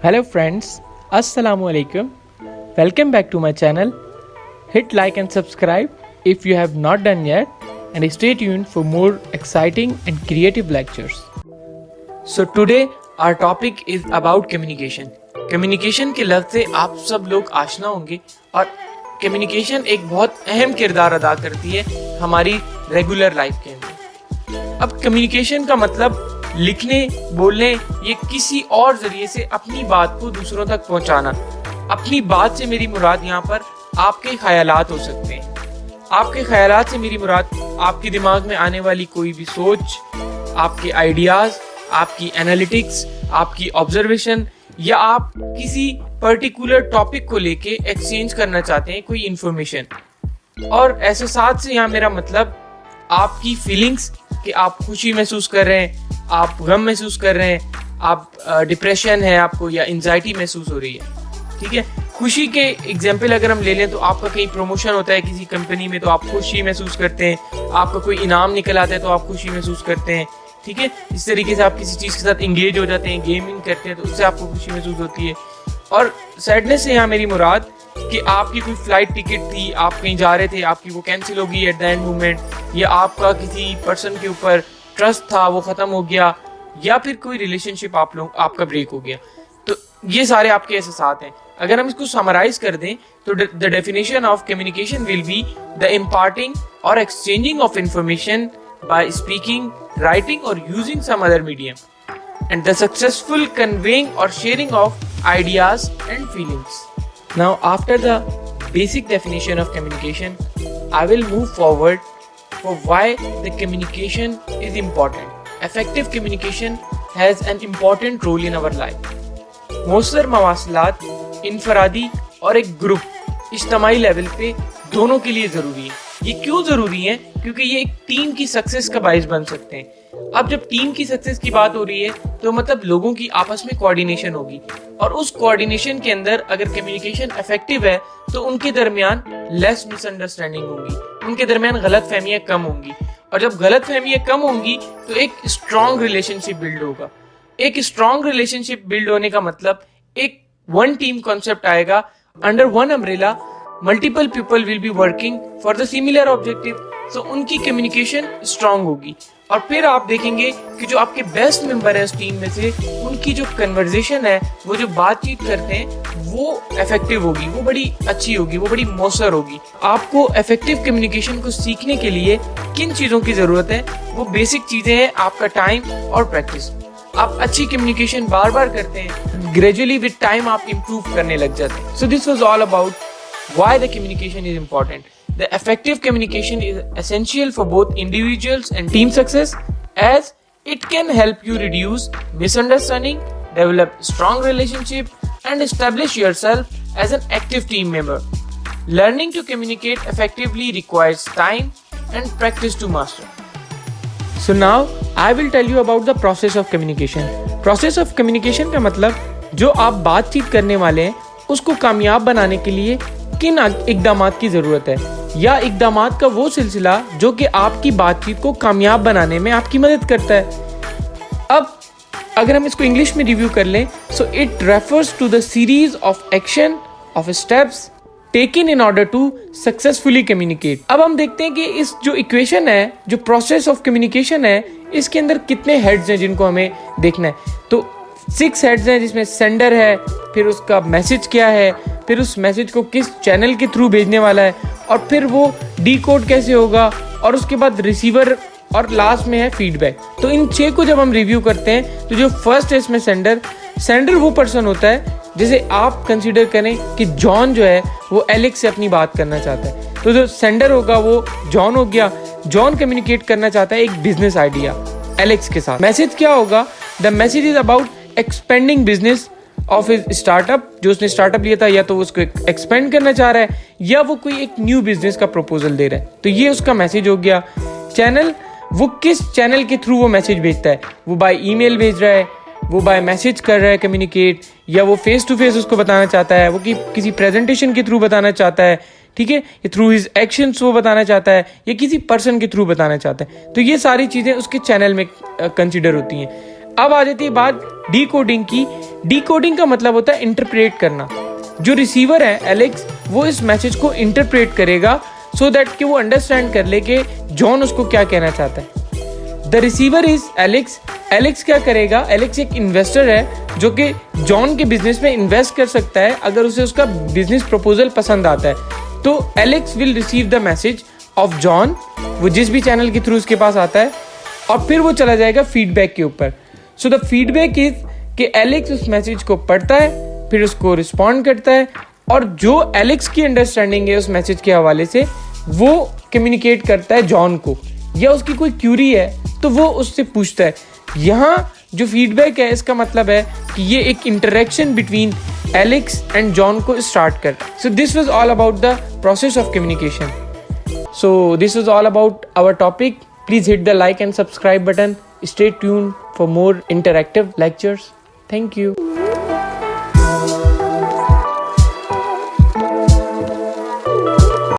Hello friends, Assalamu alaikum. Welcome back to my channel. Hit like and subscribe if you have not done yet and stay tuned for more exciting and creative lectures. So today our topic is about communication. Communication के लफ्ज़ से आप सब लोग आशना होंगे और communication एक बहुत अहम किरदार अदा करती है हमारी रेगुलर लाइफ के अंदर। अब communication का मतलब लिखने बोलने ये किसी और जरिए से अपनी बात को दूसरों तक पहुंचाना। अपनी बात से मेरी मुराद यहाँ पर आपके ख्यालात हो सकते हैं। आपके ख्यालात से मेरी मुराद आपके दिमाग में आने वाली कोई भी सोच, आपके आइडियाज, आपकी एनालिटिक्स, आपकी ऑब्जर्वेशन या आप किसी पर्टिकुलर टॉपिक को लेके एक्सचेंज करना चाहते हैं कोई इंफॉर्मेशन। और एहसास से यहाँ मेरा मतलब आपकी फीलिंग्स कि आप खुशी महसूस कर रहे हैं, आप गम महसूस कर रहे हैं, आप डिप्रेशन है आपको या एंजाइटी महसूस हो रही है। ठीक है, खुशी के एग्जांपल अगर हम ले लें तो आपका कहीं प्रमोशन होता है किसी कंपनी में तो आप खुशी महसूस करते हैं, आपका कोई इनाम निकल आता है तो आप खुशी महसूस करते हैं। ठीक है, इस तरीके से आप किसी चीज़ के साथ इंगेज हो जाते हैं, गेमिंग करते हैं तो उससे आपको खुशी महसूस होती है। और सैडनेस से यहाँ मेरी मुराद कि आपकी कोई फ्लाइट टिकट थी, आप कहीं जा रहे थे, आपकी वो कैंसिल हो गई एट द एंड मोमेंट, या आपका किसी पर्सन के ऊपर ट्रस्ट था वो ख़त्म हो गया, या फिर कोई रिलेशनशिप आपका ब्रेक हो गया। तो ये सारे आपके एहसास हैं। अगर हम इसको समराइज कर दें तो the definition of communication will be the imparting और exchanging of information by speaking, writing और using some other medium, and the successful conveying or sharing of ideas and feelings. Now, after the basic definition of communication, I will move forward for why the communication is important. Effective communication has an important role in our life. मौसर मवासलात इनफरादी और एक group इज्तमाई level पे दोनों के लिए ज़रूरी है। ये क्यों ज़रूरी है? क्योंकि ये एक टीम की सक्सेस का बाइस बन सकते हैं। अब जब टीम की सक्सेस की बात हो रही है तो मतलब लोगों की आपस में कोऑर्डिनेशन होगी, और उस कोऑर्डिनेशन के अंदर अगर कम्युनिकेशन इफेक्टिव है तो उनके दरमियान लेस मिसअंडरस्टैंडिंग होगी, उनके दरमियान गलत फहमियाँ कम होंगी, और जब गलत फहमियाँ कम होंगी तो एक स्ट्रॉन्ग रिलेशनशिप बिल्ड होगा। एक स्ट्रॉन्ग रिलेशनशिप बिल्ड होने का मतलब एक वन टीम कॉन्सेप्ट आएगा, under one umbrella multiple people will be working for the similar objective, तो उनकी कम्युनिकेशन स्ट्रांग होगी। और फिर आप देखेंगे कि जो आपके बेस्ट मेंबर हैं उस टीम में से, उनकी जो कन्वर्जेशन है, वो जो बातचीत करते हैं वो इफेक्टिव होगी, वो बड़ी अच्छी होगी, वो बड़ी मौसर होगी। आपको इफेक्टिव कम्युनिकेशन को सीखने के लिए किन चीज़ों की ज़रूरत है? वो बेसिक चीज़ें हैं आपका टाइम और प्रैक्टिस। आप अच्छी कम्युनिकेशन बार बार करते हैं, ग्रेजुअली विद टाइम आप इम्प्रूव करने लग जाते हैं। So this was all about why the communication is important. The effective communication is essential for both individuals and team success, as it can help you reduce misunderstanding, develop strong relationship, and establish yourself as an active team member. Learning to communicate effectively requires time and practice to master. So now I will tell you about the process of communication. Process of communication का मतलब जो आप बातचीत करने वाले हैं उसको कामयाब बनाने के लिए किन इक़दामात की ज़रूरत है, या इक़दामात का वो सिलसिला जो कि आपकी बातचीत को कामयाब बनाने में आपकी मदद करता है। अब अगर हम इसको इंग्लिश में रिव्यू कर लें, so it refers to the series of action of steps taken in order to successfully communicate. अब हम देखते हैं कि इस जो इक्वेशन है, जो प्रोसेस ऑफ कम्युनिकेशन है, इसके अंदर कितने हेड्स हैं जिनको हमें देखना है। तो 6 हेड्स हैं जिसमें सेंडर है, फिर उसका मैसेज क्या है, फिर उस मैसेज को किस चैनल के थ्रू भेजने वाला है, और फिर वो डीकोड कैसे होगा, और उसके बाद रिसीवर, और लास्ट में है फीडबैक। तो इन 6 को जब हम रिव्यू करते हैं तो जो फर्स्ट है इसमें सेंडर वो पर्सन होता है, जैसे आप कंसीडर करें कि जॉन जो है वो एलेक्स से अपनी बात करना चाहता है, तो जो सेंडर होगा वो जॉन हो गया। जॉन कम्युनिकेट करना चाहता है एक बिजनेस आइडिया एलेक्स के साथ। मैसेज क्या होगा? The message is about expanding business of his startup, जो उसने स्टार्टअप लिया था, या तो उसको एक्सपेंड करना चाह रहा है या वो कोई एक न्यू बिजनेस का प्रपोजल दे रहा है, तो ये उसका मैसेज हो गया। चैनल, वो किस चैनल के थ्रू वो मैसेज भेजता है, वो बाय ईमेल भेज रहा है, वो बाय मैसेज कर रहा है कम्युनिकेट, या वो फेस टू फेस उसको बताना चाहता है, वो किसी प्रेजेंटेशन के थ्रू बताना चाहता है, ठीक है, ये थ्रू हिज एक्शंस वो बताना चाहता है, या किसी पर्सन के थ्रू बताना चाहता है। तो ये सारी चीज़ें उसके चैनल में कंसिडर होती हैं। अब आ जाती है बात डी कोडिंग की डिकोडिंग का मतलब होता है इंटरप्रेट करना। जो रिसीवर है एलेक्स, वो इस मैसेज को इंटरप्रेट करेगा सो दैट कि वो अंडरस्टैंड कर ले कि जॉन उसको क्या कहना चाहता है। The receiver is Alex. Alex क्या करेगा? एलेक्स एक इन्वेस्टर है जो कि जॉन के बिजनेस में इन्वेस्ट कर सकता है अगर उसे उसका बिजनेस प्रपोजल पसंद आता है। तो Alex will receive the message of John, वो जिस भी चैनल के थ्रू उसके पास आता है, और फिर वो चला जाएगा फीडबैक के ऊपर। सो द फीडबैक इज कि एलेक्स उस मैसेज को पढ़ता है, फिर उसको रिस्पॉन्ड करता है, और जो एलेक्स की अंडरस्टैंडिंग है उस मैसेज के हवाले से वो कम्युनिकेट करता है जॉन को, या उसकी कोई क्यूरी है तो वो उससे पूछता है। यहाँ जो फीडबैक है इसका मतलब है कि ये एक interaction between Alex and John को स्टार्ट करता है। So this was all about the process of communication. So this was all about our topic. Please hit the like and subscribe button. Stay tuned for more interactive lectures. Thank you.